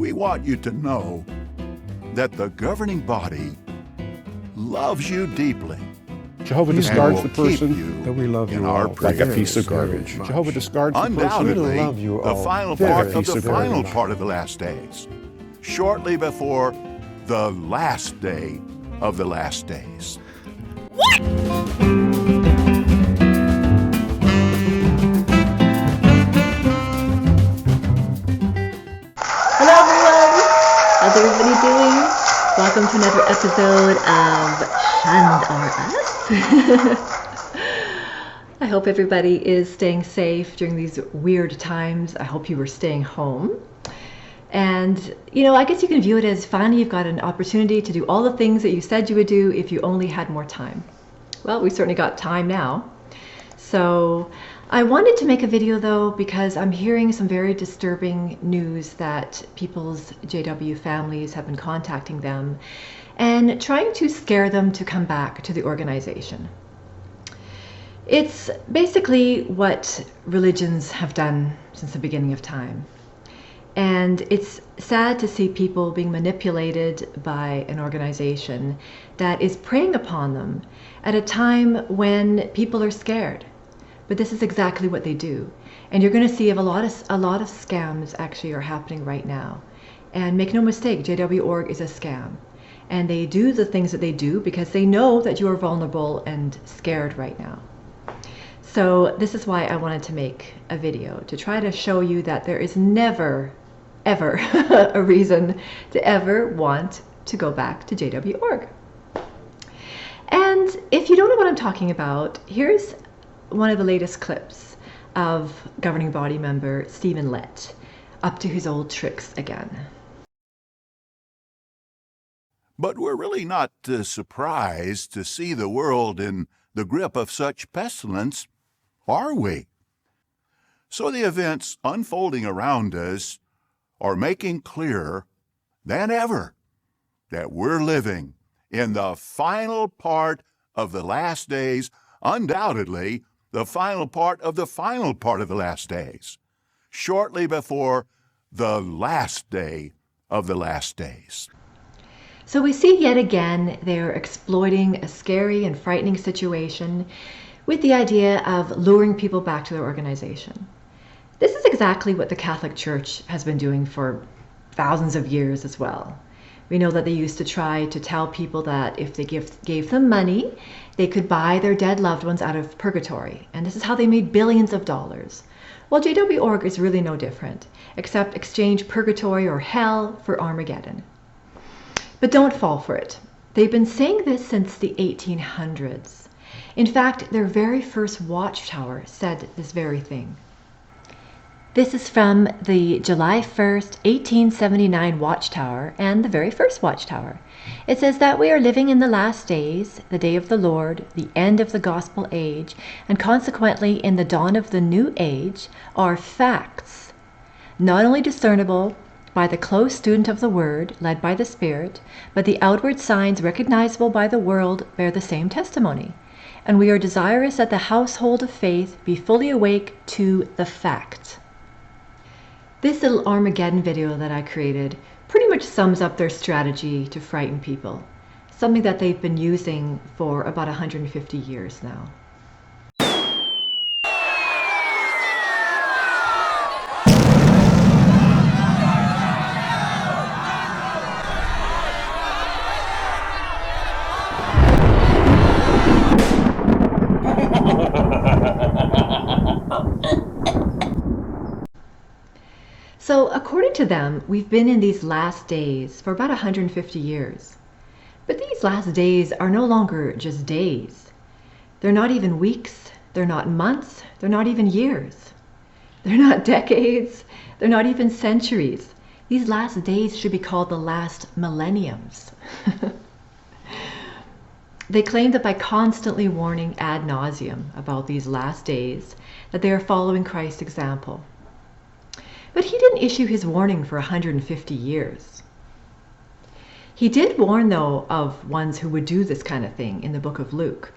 We want you to know that the governing body loves you deeply. Jehovah and discards will the keep person you that we love in you our all like a prayers. piece of garbage. Jehovah discards the person. Undoubtedly, love you the all final very part of piece the of final garbage. part of the last days, shortly before the last day of the last days. Hello everyone! How's everybody doing? Welcome to another episode of Shunned Are Us. I hope everybody is staying safe during these weird times. I hope you were staying home. And, I guess you can view it as finally you've got an opportunity to do all the things that you said you would do if you only had more time. Well, we certainly got time now. So I wanted to make a video though because I'm hearing some very disturbing news that people's JW families have been contacting them and trying to scare them to come back to the organization. It's basically what religions have done since the beginning of time. And it's sad to see people being manipulated by an organization that is preying upon them at a time when people are scared. But this is exactly what they do. And you're going to see a lot of scams actually are happening right now. And make no mistake, JW.org is a scam. And they do the things that they do because they know that you are vulnerable and scared right now. So this is why I wanted to make a video, to try to show you that there is never, ever a reason to ever want to go back to JW.org. And if you don't know what I'm talking about, here's one of the latest clips of governing body member Stephen Lett up to his old tricks again. But we're really not surprised to see the world in the grip of such pestilence, are we? So the events unfolding around us are making clearer than ever that we're living in the final part of the last days, undoubtedly the final part of the final part of the last days, shortly before the last day of the last days. So we see yet again they're exploiting a scary and frightening situation with the idea of luring people back to their organization. This is exactly what the Catholic Church has been doing for thousands of years as well. We know that they used to try to tell people that if they gave them money, they could buy their dead loved ones out of purgatory. And this is how they made billions of dollars. Well, JW.org is really no different, except exchange purgatory or hell for Armageddon. But don't fall for it. They've been saying this since the 1800s. In fact, their very first watchtower said this very thing. This is from the July 1st, 1879 Watchtower and the very first Watchtower. It says that we are living in the last days, the day of the Lord, the end of the gospel age, and consequently in the dawn of the new age are facts, not only discernible by the close student of the Word, led by the Spirit, but the outward signs recognizable by the world bear the same testimony. And we are desirous that the household of faith be fully awake to the fact. This little Armageddon video that I created pretty much sums up their strategy to frighten people, something that they've been using for about 150 years now. So according to them, we've been in these last days for about 150 years. But these last days are no longer just days. They're not even weeks, they're not months, they're not even years. They're not decades, they're not even centuries. These last days should be called the last millenniums. They claim that by constantly warning ad nauseum about these last days, that they are following Christ's example. But he didn't issue his warning for 150 years. He did warn, though, of ones who would do this kind of thing in the book of Luke.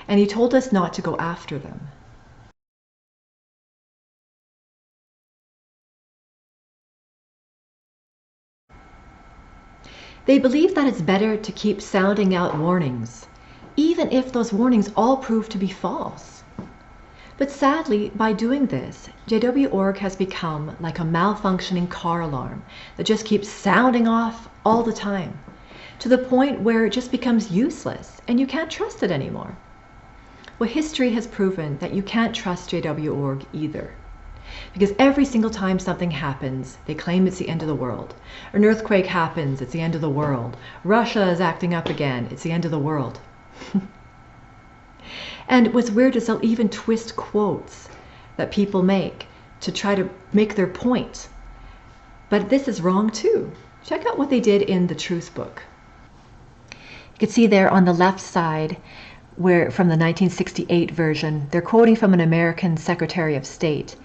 And he told us not to go after them. They believe that it's better to keep sounding out warnings, even if those warnings all prove to be false. But sadly, by doing this, JW.org has become like a malfunctioning car alarm that just keeps sounding off all the time, to the point where it just becomes useless and you can't trust it anymore. Well, history has proven that you can't trust JW.org either. Because every single time something happens, they claim it's the end of the world. An earthquake happens, it's the end of the world. Russia is acting up again, it's the end of the world. And what's weird is they'll even twist quotes that people make to try to make their point. But this is wrong too. Check out what they did in the Truth book. You can see there on the left side, where from the 1968 version, they're quoting from an American Secretary of State.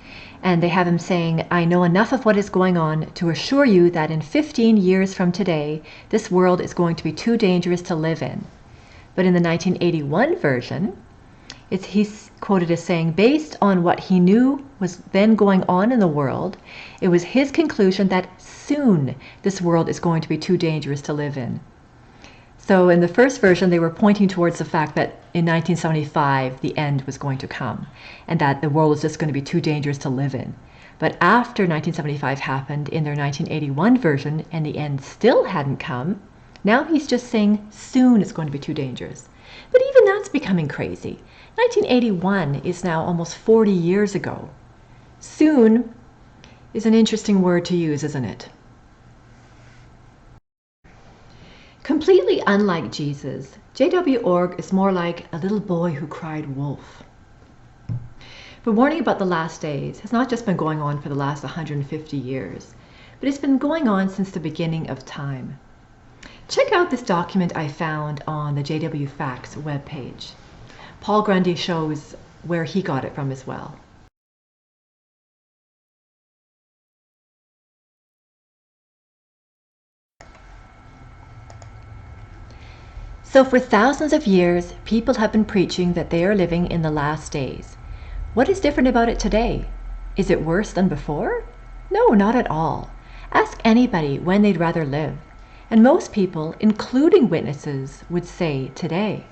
And they have him saying, "I know enough of what is going on to assure you that in 15 years from today, this world is going to be too dangerous to live in." But in the 1981 version, he's quoted as saying, based on what he knew was then going on in the world, it was his conclusion that soon this world is going to be too dangerous to live in. So in the first version, they were pointing towards the fact that in 1975, the end was going to come, and that the world was just going to be too dangerous to live in. But after 1975 happened in their 1981 version, and the end still hadn't come, now he's just saying soon it's going to be too dangerous. But even that's becoming crazy. 1981 is now almost 40 years ago. Soon is an interesting word to use, isn't it? Completely unlike Jesus, JW.org is more like a little boy who cried wolf. But warning about the last days has not just been going on for the last 150 years, but it's been going on since the beginning of time. Check out this document I found on the JW Facts webpage. Paul Grundy shows where he got it from as well. So for thousands of years, people have been preaching that they are living in the last days. What is different about it today? Is it worse than before? No, not at all. Ask anybody when they'd rather live. And most people, including witnesses, would say today.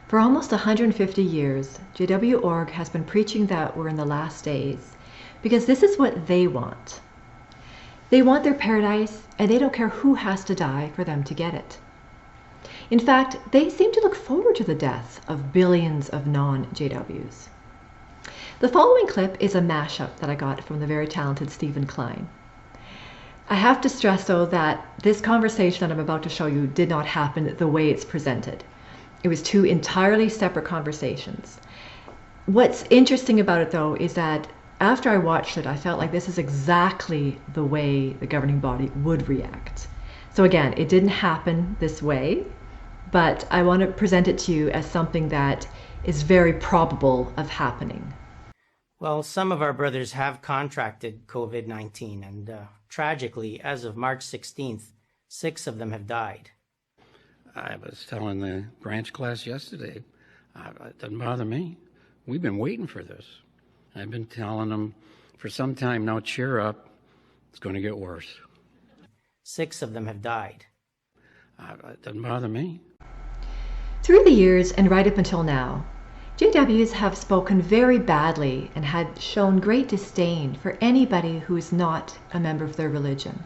For almost 150 years, JW.org has been preaching that we're in the last days because this is what they want. They want their paradise, and they don't care who has to die for them to get it. In fact, they seem to look forward to the deaths of billions of non-JWs. The following clip is a mashup that I got from the very talented Stephen Klein. I have to stress, though, that this conversation that I'm about to show you did not happen the way it's presented. It was two entirely separate conversations. What's interesting about it, though, is that after I watched it, I felt like this is exactly the way the governing body would react. So again, it didn't happen this way, but I want to present it to you as something that is very probable of happening. Well, some of our brothers have contracted COVID-19, and tragically, as of March 16th, 6 of them have died. I was telling the branch class yesterday, it doesn't bother me. We've been waiting for this. I've been telling them for some time now, cheer up, it's going to get worse. 6 of them have died. It doesn't bother me. Through the years and right up until now, JWs have spoken very badly and had shown great disdain for anybody who is not a member of their religion.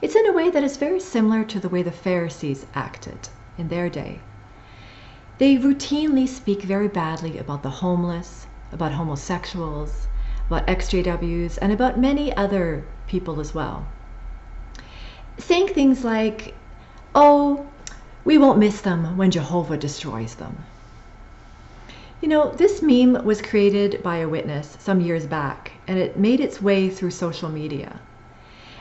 It's in a way that is very similar to the way the Pharisees acted in their day. They routinely speak very badly about the homeless, about homosexuals, about ex-JWs, and about many other people as well. Saying things like, "Oh, we won't miss them when Jehovah destroys them." You know, this meme was created by a witness some years back, and it made its way through social media.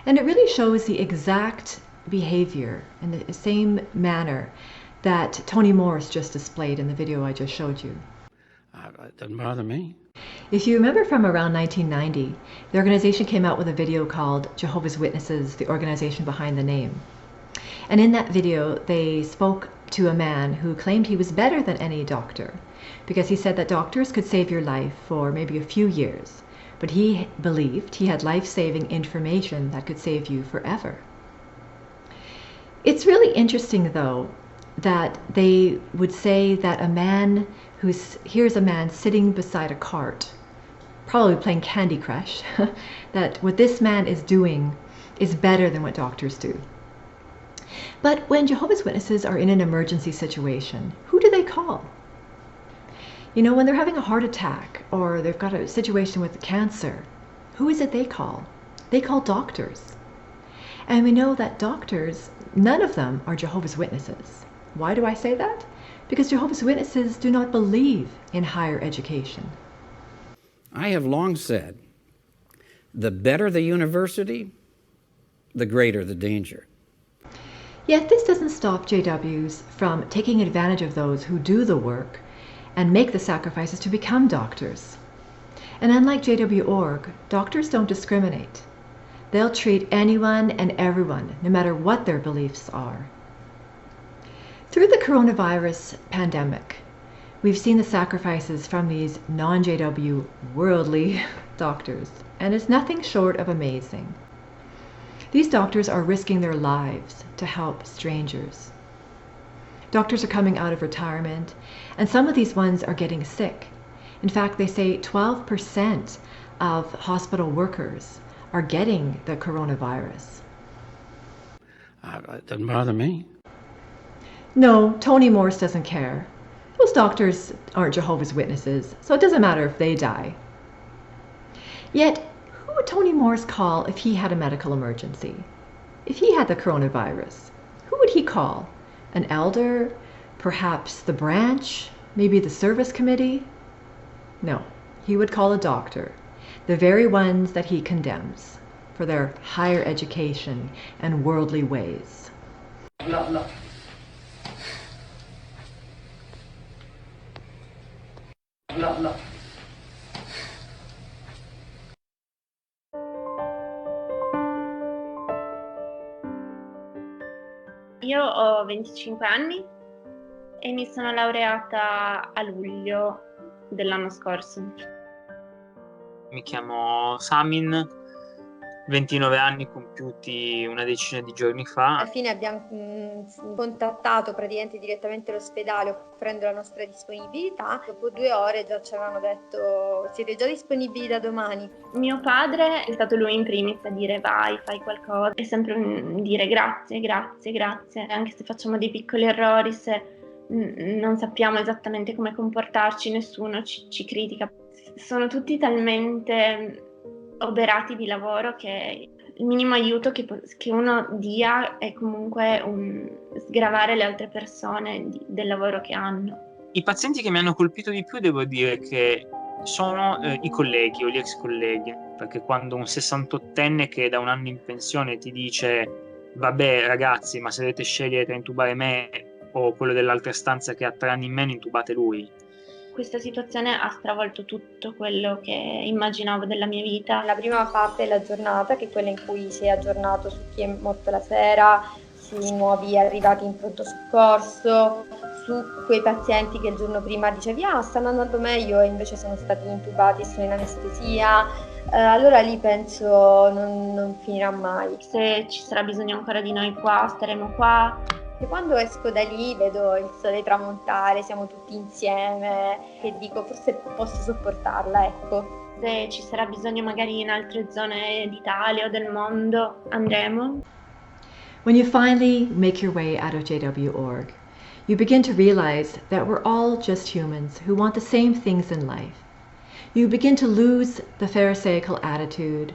And it really shows the exact behavior in the same manner that Tony Morris just displayed in the video I just showed you. It doesn't bother me. If you remember from around 1990, the organization came out with a video called Jehovah's Witnesses, the organization behind the name. And in that video, they spoke to a man who claimed he was better than any doctor because he said that doctors could save your life for maybe a few years, but he believed he had life-saving information that could save you forever. It's really interesting, though, that they would say that a man here's a man sitting beside a cart, probably playing Candy Crush, that what this man is doing is better than what doctors do. But when Jehovah's Witnesses are in an emergency situation, who do they call? You know, when they're having a heart attack or they've got a situation with cancer, who is it they call? They call doctors. And we know that doctors, none of them are Jehovah's Witnesses. Why do I say that? Because Jehovah's Witnesses do not believe in higher education. I have long said, the better the university, the greater the danger. Yet this doesn't stop JWs from taking advantage of those who do the work and make the sacrifices to become doctors. And unlike JW.org, doctors don't discriminate. They'll treat anyone and everyone, no matter what their beliefs are. Through the coronavirus pandemic, we've seen the sacrifices from these non-JW worldly doctors, and it's nothing short of amazing. These doctors are risking their lives to help strangers. Doctors are coming out of retirement, and some of these ones are getting sick. In fact, they say 12% of hospital workers are getting the coronavirus. It doesn't bother me. No, Tony Morse doesn't care. Those doctors aren't Jehovah's Witnesses, so it doesn't matter if they die. Yet, who would Tony Morse call if he had a medical emergency? If he had the coronavirus, who would he call? An elder? Perhaps the branch? Maybe the service committee? No, he would call a doctor, the very ones that he condemns for their higher education and worldly ways. No. Io ho 25 anni e mi sono laureata a luglio dell'anno scorso. Mi chiamo Samin, 29 anni compiuti una decina di giorni fa. Alla fine abbiamo contattato praticamente direttamente l'ospedale offrendo la nostra disponibilità. Dopo 2 ore già ci avevano detto: siete già disponibili da domani. Mio padre è stato lui in primis a dire vai, fai qualcosa, e sempre dire grazie, anche se facciamo dei piccoli errori, se non sappiamo esattamente come comportarci, nessuno ci critica. Sono tutti talmente oberati di lavoro che il minimo aiuto che uno dia è comunque sgravare le altre persone del lavoro che hanno. I pazienti che mi hanno colpito di più devo dire che sono i colleghi o gli ex colleghi, perché quando un 68enne che è da 1 anno in pensione ti dice vabbè ragazzi, ma se dovete scegliere tra intubare me o quello dell'altra stanza che ha 3 anni in meno, intubate lui. Questa situazione ha stravolto tutto quello che immaginavo della mia vita. La prima parte della giornata, che è quella in cui si è aggiornato su chi è morto la sera, sui nuovi arrivati in pronto soccorso, su quei pazienti che il giorno prima dicevi stanno andando meglio e invece sono stati intubati e sono in anestesia. Allora lì penso non finirà mai. Se ci sarà bisogno ancora di noi qua, staremo qua. E quando esco da lì vedo il sole tramontare, siamo tutti insieme e dico forse posso sopportarla, ecco. Se ci sarà bisogno magari in altre zone d'Italia o del mondo, andremo. When you finally make your way out of JW.org, you begin to realize that we're all just humans who want the same things in life. You begin to lose the Pharisaical attitude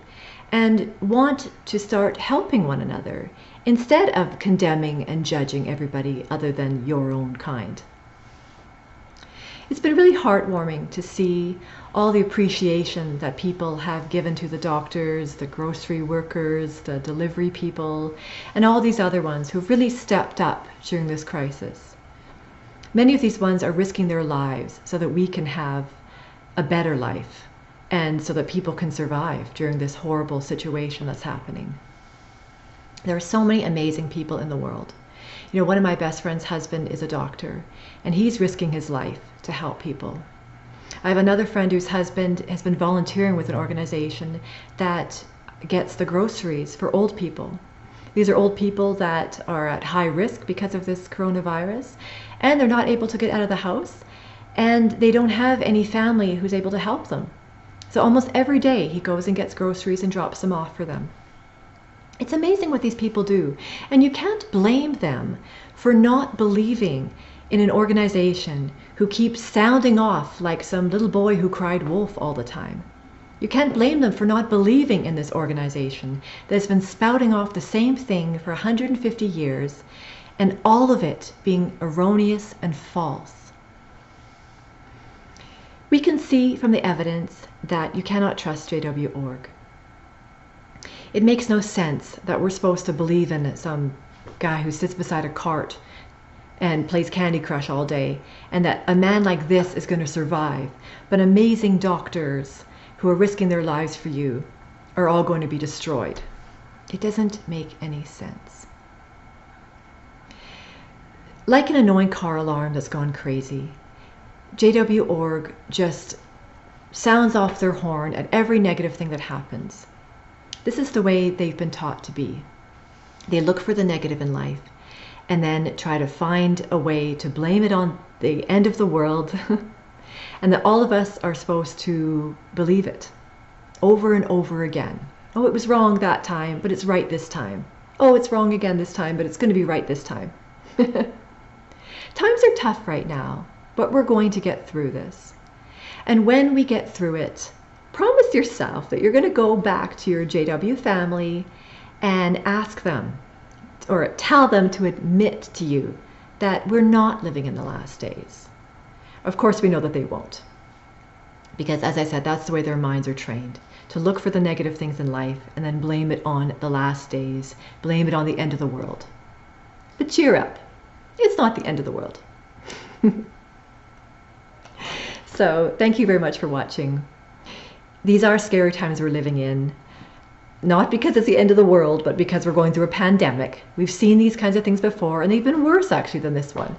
and want to start helping one another instead of condemning and judging everybody other than your own kind. It's been really heartwarming to see all the appreciation that people have given to the doctors, the grocery workers, the delivery people, and all these other ones who've really stepped up during this crisis. Many of these ones are risking their lives so that we can have a better life and so that people can survive during this horrible situation that's happening. There are so many amazing people in the world, You know, one of my best friend's husband is a doctor, and he's risking his life to help people. I have another friend whose husband has been volunteering with an organization that gets the groceries for old people. These are old people that are at high risk because of this coronavirus, and they're not able to get out of the house, and they don't have any family who's able to help them. So almost every day he goes and gets groceries and drops them off for them. It's amazing what these people do, and you can't blame them for not believing in an organization who keeps sounding off like some little boy who cried wolf all the time. You can't blame them for not believing in this organization that's been spouting off the same thing for 150 years, and all of it being erroneous and false. We can see from the evidence that you cannot trust JW.org. It makes no sense that we're supposed to believe in some guy who sits beside a cart and plays Candy Crush all day, and that a man like this is going to survive, but amazing doctors who are risking their lives for you are all going to be destroyed. It doesn't make any sense. Like an annoying car alarm that's gone crazy, JW.org just sounds off their horn at every negative thing that happens. This is the way they've been taught to be. They look for the negative in life and then try to find a way to blame it on the end of the world and that all of us are supposed to believe it over and over again. Oh, it was wrong that time, but it's right this time. Oh, it's wrong again this time, but it's going to be right this time. Times are tough right now, but we're going to get through this. And when we get through it, promise yourself that you're going to go back to your JW family and ask them or tell them to admit to you that we're not living in the last days. Of course, we know that they won't. Because as I said, that's the way their minds are trained, to look for the negative things in life and then blame it on the last days, blame it on the end of the world. But cheer up. It's not the end of the world. So thank you very much for watching. These are scary times we're living in, not because it's the end of the world, but because we're going through a pandemic. We've seen these kinds of things before, and they've been worse actually than this one.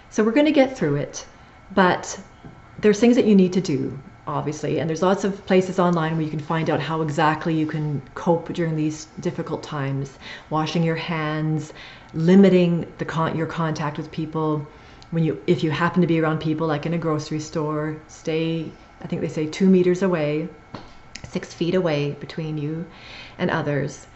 So we're going to get through it, but there's things that you need to do, obviously, and there's lots of places online where you can find out how exactly you can cope during these difficult times. Washing your hands, limiting your contact with people. If you happen to be around people, like in a grocery store, stay, I think they say 2 meters away, 6 feet away between you and others.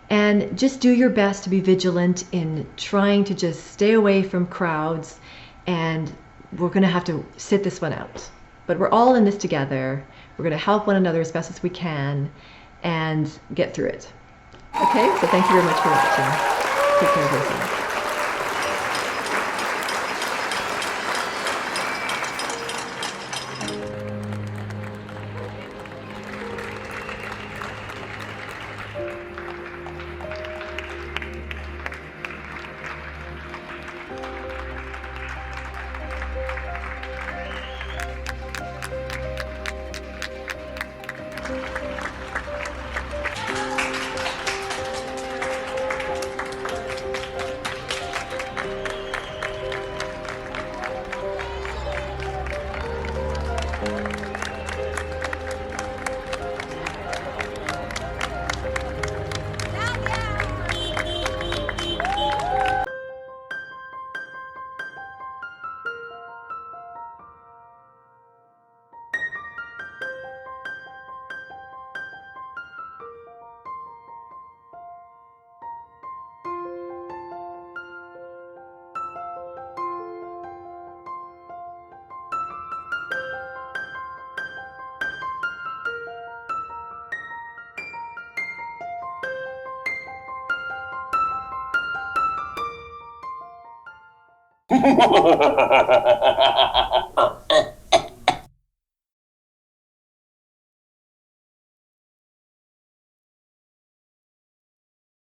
And just do your best to be vigilant in trying to just stay away from crowds, and we're going to have to sit this one out. But we're all in this together. We're going to help one another as best as we can and get through it. Okay, so thank you very much for watching. Take care of yourself. Ha ha ha ha ha ha!